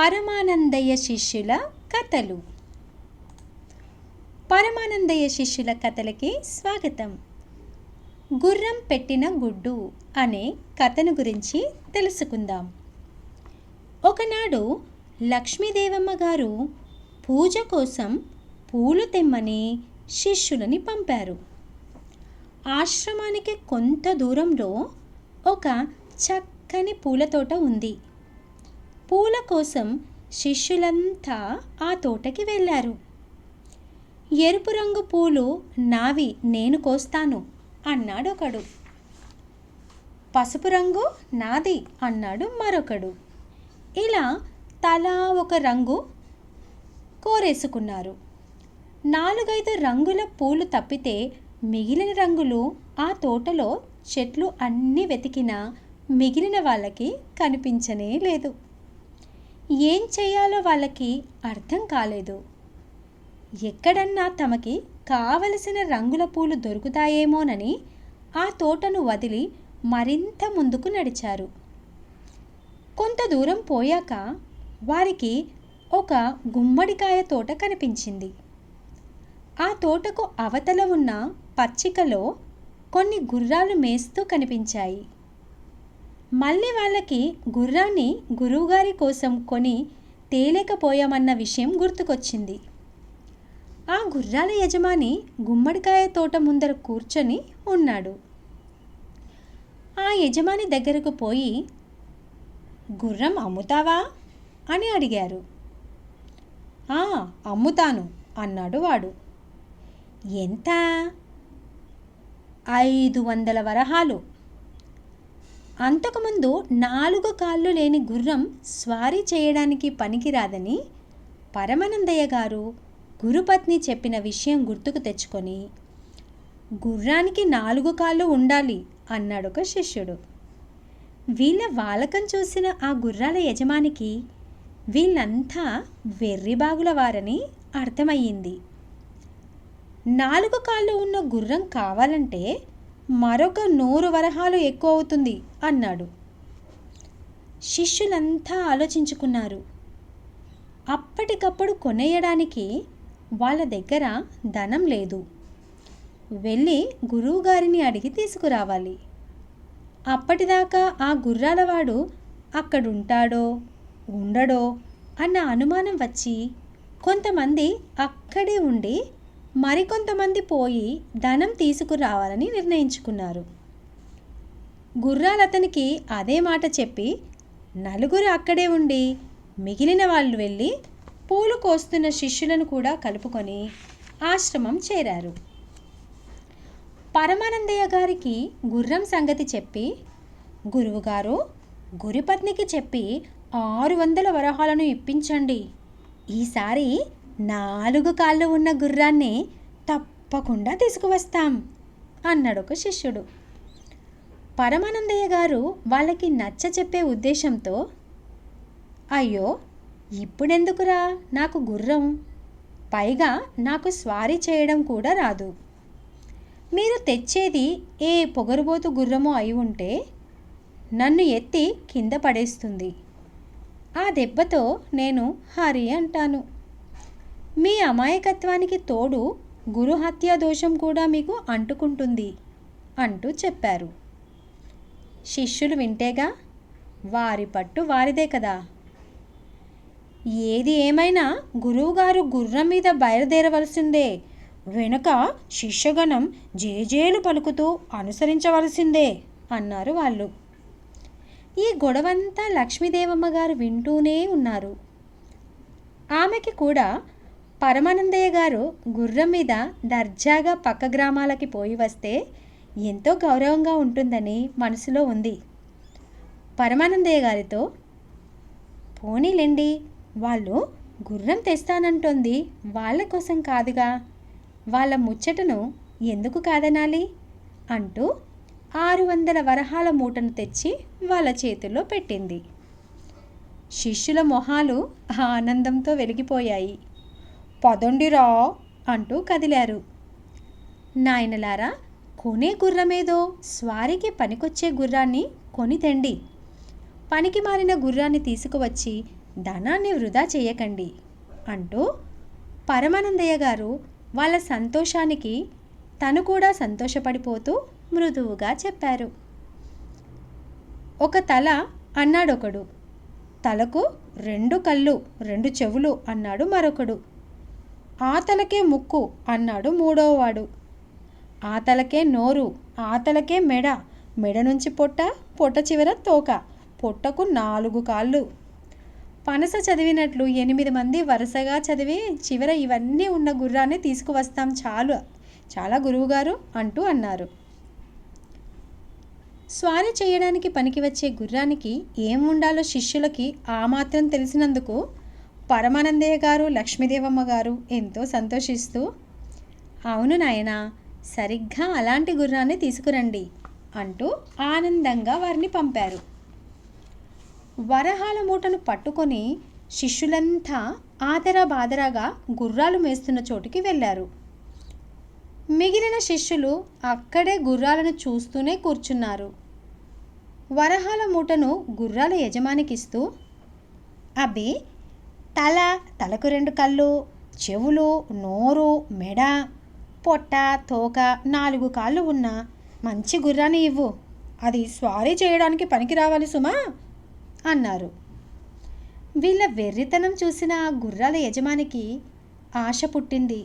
పరమానందయ్య శిష్యుల కథలు. పరమానందయ్య శిష్యుల కథలకి స్వాగతం. గుర్రం పెట్టిన గుడ్డు అనే కథను గురించి తెలుసుకుందాం. ఒకనాడు లక్ష్మీదేవమ్మ గారు పూజ కోసం పూలు తెమ్మని శిష్యులని పంపారు. ఆశ్రమానికి కొంత దూరంలో ఒక చక్కని పూల తోట ఉంది. పూల కోసం శిష్యులంతా ఆ తోటకి వెళ్ళారు. ఎరుపు రంగు పూలు నావి, నేను కోస్తాను అన్నాడు ఒకడు. పసుపు రంగు నాది అన్నాడు మరొకడు. ఇలా తలా ఒక రంగు కోరేసుకున్నారు. 4-5 రంగుల పూలు తప్పితే మిగిలిన రంగులు ఆ తోటలో చెట్లు అన్నీ వెతికినా మిగిలిన వాళ్ళకి కనిపించనే లేదు. ఏం చేయాలో వాళ్ళకి అర్థం కాలేదు. ఎక్కడన్నా తమకి కావలసిన రంగుల పూలు దొరుకుతాయేమోనని ఆ తోటను వదిలి మరింత ముందుకు నడిచారు. కొంత దూరం పోయాక వారికి ఒక గుమ్మడికాయ తోట కనిపించింది. ఆ తోటకు అవతల ఉన్న పచ్చికలో కొన్ని గుర్రాలు మేస్తూ కనిపించాయి. మళ్ళీ వాళ్ళకి గుర్రాన్ని గురువుగారి కోసం కొని తేలేకపోయామన్న విషయం గుర్తుకొచ్చింది. ఆ గుర్రాల యజమాని గుమ్మడికాయ తోట ముందర కూర్చొని ఉన్నాడు. ఆ యజమాని దగ్గరకు పోయి, గుర్రం అమ్ముతావా అని అడిగారు. అమ్ముతాను అన్నాడు వాడు. ఎంత? 500 వరహాలు. అంతకుముందు 4 కాళ్ళు లేని గుర్రం స్వారీ చేయడానికి పనికిరాదని పరమానందయ్య గారు గురుపత్ని చెప్పిన విషయం గుర్తుకు తెచ్చుకొని, గుర్రానికి 4 కాళ్ళు ఉండాలి అన్నాడొక శిష్యుడు. వీళ్ళ వాలకం చూసిన ఆ గుర్రాల యజమానికి వీళ్ళంతా వెర్రిబాగుల వారని అర్థమయ్యింది. 4 కాళ్ళు ఉన్న గుర్రం కావాలంటే మరొక 100 వరహాలు ఎక్కువ అవుతుంది అన్నాడు. శిష్యులంతా ఆలోచించుకున్నారు. అప్పటికప్పుడు కొనేయడానికి వాళ్ళ దగ్గర ధనం లేదు. వెళ్ళి గురువుగారిని అడిగి తీసుకురావాలి. అప్పటిదాకా ఆ గుర్రాలవాడు అక్కడుంటాడో ఉండడో అన్న అనుమానం వచ్చి కొంతమంది అక్కడే ఉండి మరికొంతమంది పోయి ధనం తీసుకురావాలని నిర్ణయించుకున్నారు. గుర్రాలతనికి అదే మాట చెప్పి 4 అక్కడే ఉండి మిగిలిన వాళ్ళు వెళ్ళి పూలు కోస్తున్న శిష్యులను కూడా కలుపుకొని ఆశ్రమం చేరారు. పరమానందయ్య గారికి గుర్రం సంగతి చెప్పి, గురువుగారు, గురుపత్నికి చెప్పి 600 వరహాలను ఇప్పించండి. ఈసారి 4 కాళ్ళు ఉన్న గుర్రాన్ని తప్పకుండా తీసుకువస్తాం అన్నాడు ఒక శిష్యుడు. పరమానందయ్య గారు వాళ్ళకి నచ్చ చెప్పే ఉద్దేశంతో, అయ్యో, ఇప్పుడెందుకురా నాకు గుర్రం, పైగా నాకు స్వారీ చేయడం కూడా రాదు. మీరు తెచ్చేది ఏ పొగరుబోతు గుర్రమో అయి ఉంటే నన్ను ఎత్తి కింద పడేస్తుంది. ఆ దెబ్బతో నేను హరి అంటాను. మీ అమాయకత్వానికి తోడు గురుహత్యా దోషం కూడా మీకు అంటుకుంటుంది అంటూ చెప్పారు. శిష్యులు వింటేగా, వారి పట్టు వారిదే కదా. ఏది ఏమైనా గురువుగారు గుర్రం మీద బయలుదేరవలసిందే, వెనుక శిష్యగణం జేజేలు పలుకుతూ అనుసరించవలసిందే అన్నారు వాళ్ళు. ఈ గొడవంతా లక్ష్మీదేవమ్మ గారు వింటూనే ఉన్నారు. ఆమెకి కూడా పరమానందయ్య గారు గుర్రం మీద దర్జాగా పక్క గ్రామాలకి పోయి వస్తే ఎంతో గౌరవంగా ఉంటుందని మనసులో ఉంది. పరమానందయ్య గారితో, పోనీలేండి, వాళ్ళు గుర్రం తెస్తానంటోంది వాళ్ళ కోసం కాదుగా, వాళ్ళ ముచ్చటను ఎందుకు కాదనాలి అంటూ 600 వరహాల మూటను తెచ్చి వాళ్ళ చేతుల్లో పెట్టింది. శిష్యుల మొహాలు ఆనందంతో వెలిగిపోయాయి. పదండిరా అంటూ కదిలారు. నాయనలారా, కొనే గుర్రమేదో స్వారీకి పనికొచ్చే గుర్రాన్ని కొని తెండి. పనికి మారిన గుర్రాన్ని తీసుకువచ్చి ధనాన్ని వృధా చేయకండి అంటూ పరమానందయ్య గారు వాళ్ళ సంతోషానికి తను కూడా సంతోషపడిపోతూ మృదువుగా చెప్పారు. ఒక తల అన్నాడొకడు. తలకు 2 కళ్ళు 2 చెవులు అన్నాడు మరొకడు. ఆ తలకే ముక్కు అన్నాడు మూడోవాడు. ఆ తలకే నోరు, ఆ తలకే మెడ, మెడ నుంచి పొట్ట, పొట్ట చివర తోక, పొట్టకు 4 కాళ్ళు. పనస చదివినట్లు 8 మంది వరుసగా చదివి చివర ఇవన్నీ ఉన్న గుర్రాన్ని తీసుకువస్తాం చాలా గురువుగారు అంటూ అన్నారు. స్వారీ చేయడానికి పనికి వచ్చే గుర్రానికి ఏం ఉండాలో శిష్యులకి ఆ మాత్రం తెలిసినందుకు పరమానందయ్య గారు లక్ష్మీదేవమ్మ గారు ఎంతో సంతోషిస్తూ, అవును నాయనా, సరిగ్గా అలాంటి గుర్రాన్ని తీసుకురండి అంటూ ఆనందంగా వారిని పంపారు. వరహాల మూటను పట్టుకొని శిష్యులంతా ఆదరా బాదరాగా గుర్రాలు మేస్తున్న చోటుకి వెళ్ళారు. మిగిలిన శిష్యులు అక్కడే గుర్రాలను చూస్తూనే కూర్చున్నారు. వరహాల మూటను గుర్రాల యజమానికిస్తూ, అబ్బి, తలకు 2 కళ్ళు, చెవులు, నోరు, మెడ, పొట్ట, తోక, 4 కాళ్ళు ఉన్న మంచి గుర్రాన్ని ఇవ్వు. అది స్వారీ చేయడానికి పనికి రావాలి సుమా అన్నారు. వీళ్ళ వెర్రితనం చూసిన ఆ గుర్రాల యజమానికి ఆశ పుట్టింది.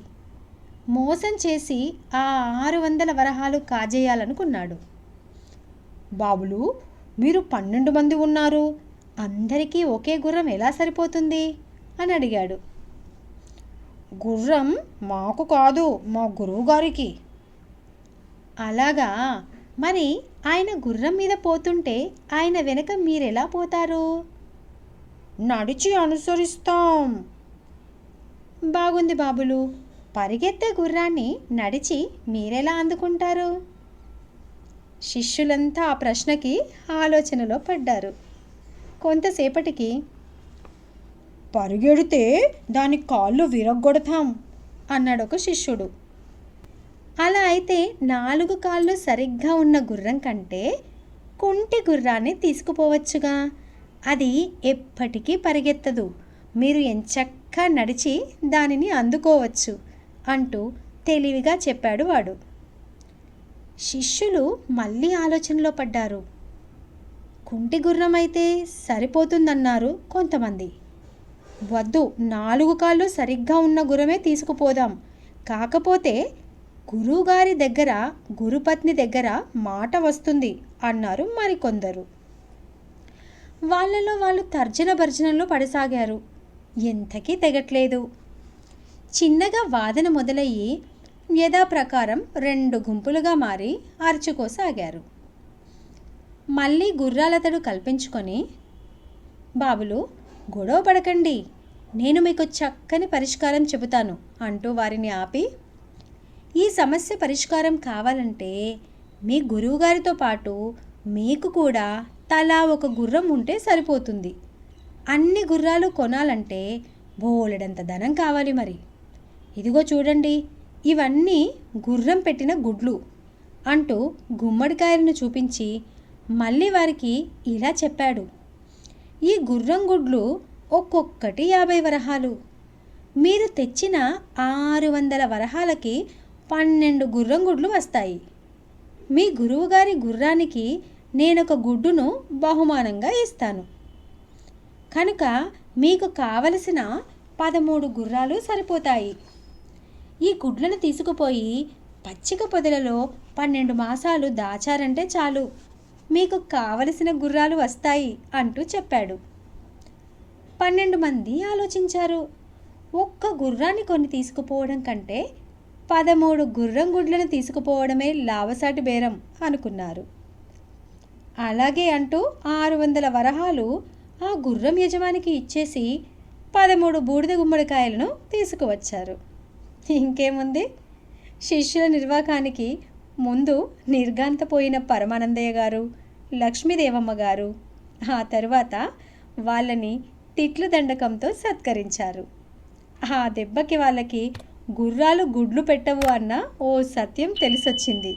మోసం చేసి ఆ 600 వరహాలు కాజేయాలనుకున్నాడు. బాబులు, మీరు 12 మంది ఉన్నారు, అందరికీ ఒకే గుర్రం ఎలా సరిపోతుంది అని అడిగాడు. గుర్రం మాకు కాదు, మా గురువుగారికి. అలాగా, మరి ఆయన గుర్రం మీద పోతుంటే ఆయన వెనక మీరెలా పోతారు? నడిచి అనుసరిస్తాం. బాగుంది బాబులు, పరిగెత్తే గుర్రాన్ని నడిచి మీరెలా అందుకుంటారు? శిష్యులంతా ఆ ప్రశ్నకి ఆలోచనలో పడ్డారు. కొంతసేపటికి, పరిగెడితే దాని కాళ్ళు విరగ్గొడతాం అన్నాడు ఒక శిష్యుడు. అలా అయితే 4 కాళ్ళు సరిగ్గా ఉన్న గుర్రం కంటే కుంటి గుర్రాన్ని తీసుకుపోవచ్చుగా, అది ఎప్పటికీ పరిగెత్తదు, మీరు ఎంచక్కా నడిచి దానిని అందుకోవచ్చు అంటూ తెలివిగా చెప్పాడు వాడు. శిష్యులు మళ్ళీ ఆలోచనలో పడ్డారు. కుంటి గుర్రం అయితే సరిపోతుందన్నారు కొంతమంది. వద్దు, 4 కాళ్ళు సరిగ్గా ఉన్న గుర్రమే తీసుకుపోదాం, కాకపోతే గురువుగారి దగ్గర, గురుపత్ని దగ్గర మాట వస్తుంది అన్నారు మరికొందరు. వాళ్ళలో వాళ్ళు తర్జన భర్జనలో పడసాగారు. ఎంతకీ తెగట్లేదు. చిన్నగా వాదన మొదలయ్యి యథాప్రకారం 2 గుంపులుగా మారి అరుచుకోసాగారు. మళ్ళీ గుర్రాలతడు కల్పించుకొని, బాబులు, గొడవ పడకండి, నేను మీకు చక్కని పరిష్కారం చెబుతాను అంటూ వారిని ఆపి, ఈ సమస్య పరిష్కారం కావాలంటే మీ గురువుగారితో పాటు మీకు కూడా తలా 1 గుర్రం ఉంటే సరిపోతుంది. అన్ని గుర్రాలు కొనాలంటే బోలెడంత ధనం కావాలి. మరి ఇదిగో చూడండి, ఇవన్నీ గుర్రం పెట్టిన గుడ్లు అంటూ గుమ్మడికాయలను చూపించి మళ్ళీ వారికి ఇలా చెప్పాడు. ఈ గుర్రం గుడ్లు ఒక్కొక్కటి 50 వరహాలు. మీరు తెచ్చిన 600 వరహాలకి 12 గుర్రం గుడ్లు వస్తాయి. మీ గురువుగారి గుర్రానికి నేనొక గుడ్డును బహుమానంగా ఇస్తాను. కనుక మీకు కావలసిన 13 గుర్రాలు సరిపోతాయి. ఈ గుడ్లను తీసుకుపోయి పచ్చిక పొదలలో 12 మాసాలు దాచారంటే చాలు, మీకు కావలసిన గుర్రాలు వస్తాయి అంటూ చెప్పాడు. 12 మంది ఆలోచించారు. ఒక్క గుర్రాన్ని కొని తీసుకుపోవడం కంటే 13 గుర్రం గుడ్లను తీసుకుపోవడమే లాభసాటి బేరం అనుకున్నారు. అలాగే అంటూ 600 వరహాలు ఆ గుర్రం యజమానికి ఇచ్చేసి 13 బూడిద గుమ్మడికాయలను తీసుకువచ్చారు. ఇంకేముంది, శిష్యుల నిర్వాకానికి ముందు నిర్గాంతపోయిన పరమానందయ్య గారు, లక్ష్మీదేవమ్మ గారు ఆ తరువాత వాళ్ళని తిట్లు దండకంతో సత్కరించారు. ఆ దెబ్బకి వాళ్ళకి గుర్రాలు గుడ్లు పెట్టవు అన్న ఓ సత్యం తెలిసొచ్చింది.